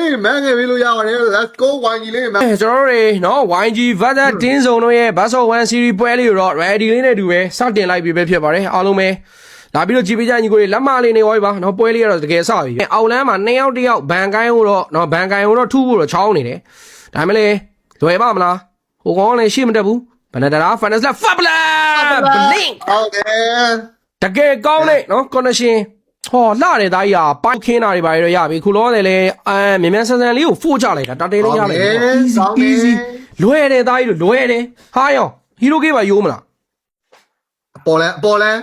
လေးမန်းငယ်ပေးလို့ရပါတယ် let's go YG လေးမန်းကျွန်တော်တို့နော် YG versus တင်းစုံတို့ရဲ့ Battle 1 series ပွဲလေးကိုတော့ ready လေးနဲ့တူပဲစတင်လိုက်ပြီပဲဖြစ်ပါတယ်အားလုံးပဲလာပြီးတော့ကြည့်ပေးကြညီကိုတွေလက်မလေးနေဝိုင်းပါနော်ပွဲလေးကတော့တကယ်စပြီအောက်လမ်းမှာ2ယောက်1ယောက်ဘန်ကိုင်းကိုတော့နော်ဘန်ကိုင်းကိုတော့ထူဖို့တော့ချောင်းနေတယ်ဒါမှမဟုတ်လွယ်ပါမလားဟိုကောင်လည်းရှိမတက်ဘူးဘယ်နဲ့တရာ finance လက် fabulous blink ဟုတ်တယ်တကယ်ကောင်းလေနော် connection ဟောလှတယ်သားကြီးอ่ะပိုက်ခင်းတာတွေပါရရပြီခုလောတယ်လေမြန်မြန်ဆန်ဆန်လေးကိုဖိုးချလိုက်တာတတဲလေးရလိုက် easy လွယ်တယ်သားကြီးတို့လွယ်တယ်ဟာယောဟီရိုကေးပါယိုးမလားပေါ်လန်း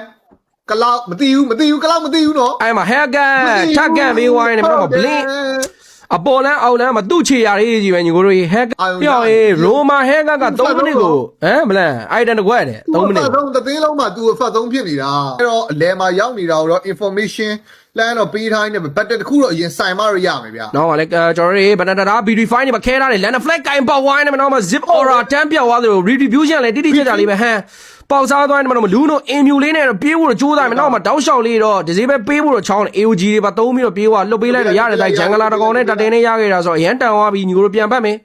ကလောက်မသိဘူးကလောက်မသိဘူးနော်အဲ့မှာ hacker ထက်ကန်ပေးဝိုင်းနေမှာတော့ blink အပေါ်လန်းအောက်လန်းမှာသူ့ချေရလေးကြီးပဲညီကိုတို့ hacker ပြောင်းရေးရိုမာ hacker က3မိနစ်ကိုမလန် item တကွက်တယ်3မိနစ်တော့တသေးလုံးမှာ तू ဖတ်သုံးဖြစ်နေတာအဲ့တော့အလဲမှာရောက်နေတာတော့ information လမ်းတော့ပေးထားနေတယ်ဘတ်တက်တစ်ခုတော့အရင်စိုင်မရရမယ်ဗျာနော်လေကျွန်တော်တို့ဘတ်တက်တာ B-Refine နေမှာခဲထားတယ် land flag ကင်ပေါက်ဝိုင်းနေမှာတော့ zip aura တန်းပြောက်သွားသလို redistribution လည်းတိတိကျကျလေးပဲဟမ်ပေါက်စားသွားနေမှာတော့လူနိုအင်မြူလေးနဲ့တော့ပြေးဖို့တော့ကြိုးစားမယ်နောက်မှာတောက်လျှောက်လေးတော့ဒီစေးပဲပေးဖို့တော့ချောင်းတယ် AOG တွေပါသုံးပြီးတော့ပြေးသွားလှုပ်ပေးလိုက်တော့ရတယ်တိုင်းဂျန်ဂလာတကောင်နဲ့တတင်နဲ့ရခဲ့တာဆိုတော့အရန်တန်သွားပြီးညီကိုတို့ပြန်ပတ်မယ်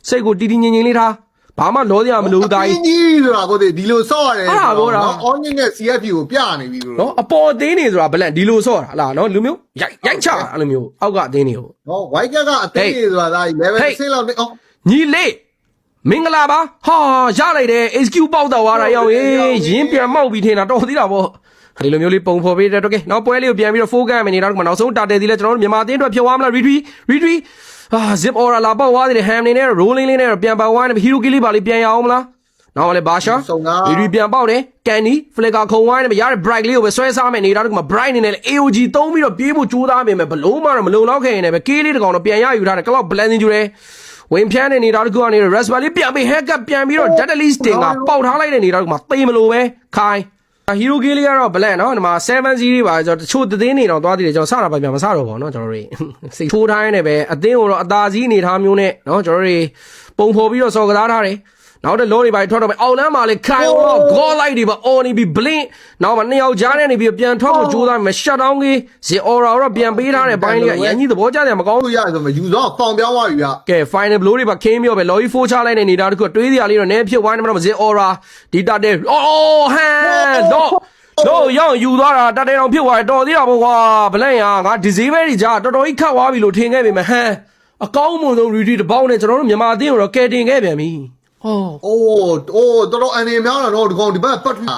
စိတ်ကိုတီတီငင်ငင်လေးထားဘာမှလောစရာမလိုဘူးတိုင်းကြီးဆိုတာကိုဒီလိုဆော့ရတယ်အောင်းညင်းနဲ့ CFP ကိုပြနေပြီလို့နော်အပေါ်အသေးနေဆိုတာဘလန်ဒီလိုဆော့တာဟလားနော်လူမျိုးရိုက်ချအဲ့လိုမျိုးအောက်ကအသေးနေကိုနော် white ကအသေးနေဆိုတာဒါ level 6လောက်နေအောင်ညီလေးမင်္ဂလာပါဟာရလိုက်တယ် HQ ပေါက်တော့သွားတာရောက်ရင်းပြန်မောက်ပြီးထင်တာတော်သေးတာပေါ့ဒီလိုမျိုးလေးပုံဖော်ပေးတယ်တော့ကဲနောက်ပွဲလေးကိုပြန်ပြီးတော့ focus မယ်နေတော့နောက်ဆုံးတာတယ်သေးလဲကျွန်တော်တို့မြန်မာအသင်းအတွက်ဖြောသွားမလား retreat zip aura လာပေါက်သွားသေးတယ် ham နေနဲ့ rolling လေးနဲ့ပြန်ပေါက်သွားတယ် hero kill လေးပါလေးပြန်ရအောင်မလားနောက်လည်းဘာရှာ retreat ပြန်ပေါက်တယ် candy flicker ခုံဝိုင်းနေရတဲ့ bright လေးကိုပဲဆွဲစားမယ်နေတော့က bright နေနဲ့ AOG သုံးပြီးတော့ပြေးဖို့ကြိုးစားမယ်ဘလုံးမှတော့မလုံလောက်ခဲ့ရင်လည်းပဲ K လေးတကောင်တော့ပြန်ရယူထားတယ် cloud blessing ကျူတယ်ဝင်ဖြန်းနေနေတာတကူကနေ raspberry ပြန်ပြီး hacker ပြန်ပြီးတော့ deadly sting ကပေါက်ထားလိုက်တဲ့နေတာကမှသိမလို့ပဲခိုင်း hero kill လေးကတော့ black နော်ဒီမှာ7 series ပါကျွန်တော်တချို့သတင်းနေတော့သွားသေးတယ်ကျွန်တော်စတာပဲပြန်မစတော့ပါဘူးเนาะကျွန်တော်တို့စိတ်ထိုးထားနေပဲအသင်းကိုတော့အသာစီးအနေထားမျိုးနဲ့เนาะကျွန်တော်တို့ပုံဖော်ပြီးတော့စော်ကစားထားတယ်နောက်တဲ့လောတွေပါထွက်တော့မယ်အောက်လမ်းမှာလေခိုင်တော့ goal light တွေပါ on နေပြီး blink နောက်မှာ2ယောက်ကြားနေပြီးပြန်ထွက်ဖို့ကြိုးစားမယ် shut down ကြီး zero aura တော့ပြန်ပေးထားတဲ့ဘိုင်းလေးကရန်ကြီးသဘောကျတယ်မကောင်းလို့ရတယ်ဆိုမှယူတော့ဖောင်ပြောင်းသွားပြီဗျကဲ final blow တွေပါခင်းပြီးတော့ပဲ lobby 4ချလိုက်တဲ့နေတာတခုတွေးစရာလေးတော့နည်းဖြစ်ဝိုင်းနေမှာတော့ zero aura ဒီတာတဲ့ oh hand တော့ရောက်ယူသွားတာတတဲတော်ဖြစ်သွားတယ်တော်သေးတာပေါ့ကွာဗလန့်ရငါ disable တွေကြာတော်တော်ကြီးခတ်သွားပြီလို့ထင်ခဲ့ပေမဲ့ဟမ်အကောင်းမွန်ဆုံး retreat တစ်ပေါက်နဲ့ကျွန်တော်တို့မြန်မာအသင်းကိုတော့ကယ်တင်ခဲ့ပြန်ပြီဟောအိုးတော်တော်အနေများတာတော့ဒီကောင်ဒီဘက်ပတ်မှာ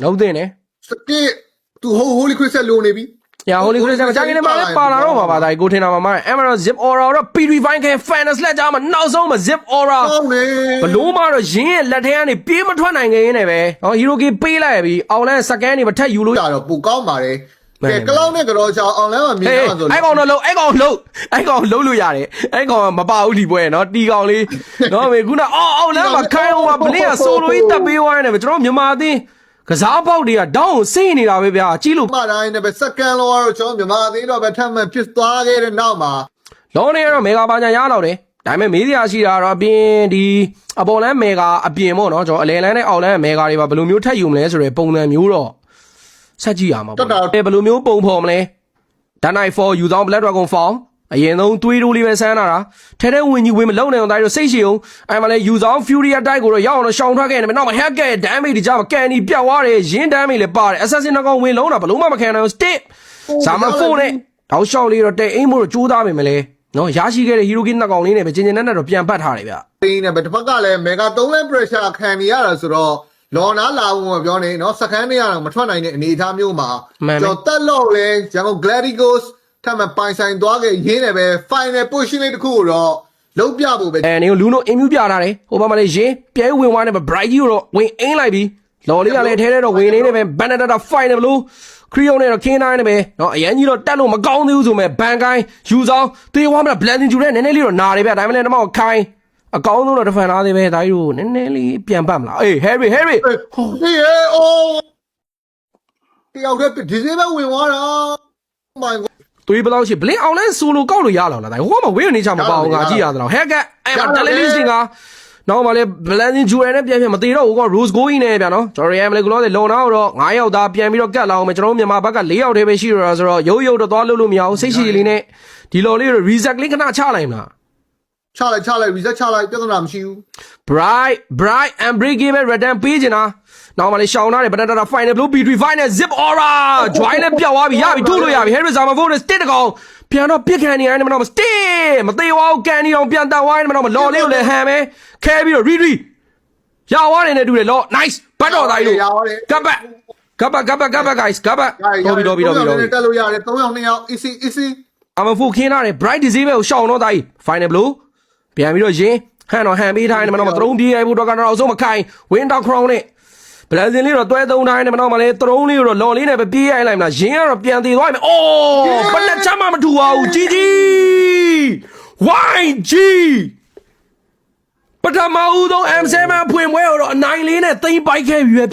လုံးသိနေစကေသူ holy crystal လိုနေပြီညာ holy crystal ကကြာနေမှာပါလာတော့မှာပါဒါကိုထင်တာမှာ emerald zip aura တော့ P-Refine ခဲ finance လက်ကြားမှာနောက်ဆုံးမှာ zip aura ဘလို့မှတော့ရင်းရဲ့လက်ထဲကနေပြေးမထွက်နိုင်ခင်နေပဲဟော hero key ပေးလိုက်ပြီအောင်လန်း second နေမထက်ယူလို့ရတော့ပူကောင်းပါတယ်ကဲကလောက်နဲ့ကတော့ချောင်းအောင်လန်းမှာမြင်ရဆိုအဲ့ကောင်တော့လုံးလို့ရတယ်အဲ့ကောင်မပါဘူးဒီပွဲနော်တီကောင်လေးနော်မေခုနအောင်လန်းမှာခိုင်းအောင်ဘလင်းကဆိုလိုကြီးတက်ပေးဝိုင်းနေပဲကျွန်တော်မြန်မာအသင်းကစားပေါက်တွေကတောင်းကိုစိတ်နေတာပဲဗျာကြည့်လို့မှတိုင်းနဲ့ပဲစက္ကန့်လောက်ကတော့ကျွန်တော်မြန်မာအသင်းတော့ပဲထပ်မှဖြစ်သွားခဲ့တဲ့နောက်မှာလောနေကတော့မေဂါပါညာရတော့တယ်ဒါပေမဲ့မေးစရာရှိတာတော့အပြင်ဒီအပေါ်လန်းမေဂါအပြင်ပေါ့နော်ကျွန်တော်အလဲလန်းနဲ့အောက်လန်းမေဂါတွေပါဘယ်လိုမျိုးထပ်ယူမလဲဆိုရယ်ပုံစံမျိုးတော့ဆက်ကြည့်ရမှာပေါ့ဘယ်လိုမျိုးပုံဖော်မလဲဒန်နိုင်4ယူဆောင် Black Dragon Form အရင်ဆုံးသွေးတိုးလေးပဲဆန်းလာတာထဲထဲဝင်ကြီးဝင်မလုံနိုင်အောင်တိုင်းတော့စိတ်ရှိအောင်အဲ့မှာလဲယူဆောင် Fury Attack ကိုတော့ရောက်အောင်တော့ရှောင်ထွက်ခဲ့နေမယ်နောက်မှာ Hacker damage တွေကြာမှာကန်ဒီပြတ်သွားတယ်ရင်း damage လည်းပါတယ် Assassin နှကောင်ဝင်လုံးတာဘလုံးမခံနိုင်အောင် Stick ဇာမ4နဲ့တောက်လျှောက်လေးတော့တဲ့အိမ်မို့တော့ကြိုးစားမိမယ်လေနော်ရရှိခဲ့တဲ့ Hero King နှကောင်လေးနဲ့ပဲကျင်ကျင်နဲ့တော့ပြန်ပတ်ထားတယ်ဗျတင်းနဲ့ပဲတစ်ဖက်ကလည်း Mega 3လဲ pressure ခံနေရတာဆိုတော့လော်နာလာဖို့မပြောနေเนาะစကန်နေရတော့မထွက်နိုင်တဲ့အနေအထားမျိုးမှာကျွန်တော်တက်လို့လဲရန်ကုန် Gladiators ထပ်မပိုင်ဆိုင်သွားခဲ့ရင်းနေပဲ final position လေးတစ်ခုကိုတော့လုံးပြဖို့ပဲနေကိုလူနိုအင်မြူပြထားတယ်ဟိုဘက်မှာလည်းရင်းပြဲဝင်သွားနေပဲ bright ကြီးကိုတော့ဝင်အင်းလိုက်ပြီးလော်လေးကလည်းထဲထဲတော့ဝင်နေနေပဲ Banana final ဘလို့ခရီယုံနဲ့တော့ခင်းတိုင်းနေပဲเนาะအရင်ကြီးတော့တက်လို့မကောင်းသေးဘူးဆိုမဲ့ဘန်ကိုင်းယူဆောင်တေးဝါမလား blessing ကျူတဲ့နည်းနည်းလေးတော့နာတယ်ဗျဒါမှလည်းတမောက်ခိုင်းအကောင်းဆုံးတော့တဖန်သားသေးပဲဒါကြီးတို့နည်းနည်းလေးပြန်ပတ်မလားအေး Harry ဟေးအိုးတယောက်တည်းဒီစင်းပဲဝင်သွားတာ my god သွေးဘလောက်ရှိဘလင်းအောင်လဲဆိုလိုကောက်လို့ရလောက်လားဒါဟိုကမှဝေးနေချမှာမပါဘူးငါကြည့်ရသလားဟက်ကအဲ့မှာ Delelisting က နောက်မှလည်း Blazing Jewel နဲ့ပြန်ပြန်မသေးတော့ဘူးကွာ Rose Gold နဲ့ဗျာနော်ကျွန်တော်ရမ်းလည်းကလောတဲ့လုံနောက်တော့9ယောက်သားပြန်ပြီးတော့ကတ်လာအောင်မယ်ကျွန်တော်မြန်မာဘက်က4ယောက်တည်းပဲရှိရတာဆိုတော့ရုပ်တော့သွားလို့မရအောင်စိတ်ရှိလေးနဲ့ဒီလော်လေး reset လေးခဏချလိုက်မလား ချလိုက် reset ချလိုက်ပြဿနာမရှိဘူး bright unbreakable return ပေးချင်တာနောက်မှလည်းရှောင်းထားတယ် Banana Final Blue B3 Final Zip Aura join နဲ့ပြောက်သွားပြီရပြီထုတ်လို့ရပြီ Harry Zamavo နဲ့ stick တကောင်ပြန်တော့ပြစ်ခံနေရတယ်မတော့ stick မသေးပါဘူးကန်နေအောင်ပြန်တန်သွားတယ်မတော့လော်လေးကိုလည်းဟန်ပဲခဲပြီးတော့ re ရသွားတယ်နဲ့တူတယ်လော် nice ဘတ်တော်သားကြီးလို့ကပ်ပတ် guys ကပ်ပတ်တော်ပြီတက်လို့ရတယ်3ယောက်2ယောက် easy အမဖူခင်းထားတယ် bright disable ကိုရှောင်းတော့သားကြီး Final Blue ပြန်ပြီးတော့ရင်ဟန်တော့ဟန်ပေးထားတယ်မတော့သုံးပြေးရိုက်ဖို့တော့ကတော့အဆုံးမခိုင် Winter Crown နဲ့ဘလဇင်လေးတော့တွဲသုံးတိုင်းနဲ့မတော့မလဲသရုံးလေးကိုတော့လော်လေးနဲ့ပဲပြေးရိုက်လိုက်မလားရင်းကတော့ပြန်သေးသွားပြီအိုးဘလက်ချမ်းမထူပါဘူးကြီး YG ပထမဦးဆုံး M7 ဖွင့်ပွဲကိုတော့အနိုင်လေးနဲ့သိမ်းပိုက်ခဲ့ပြီပဲ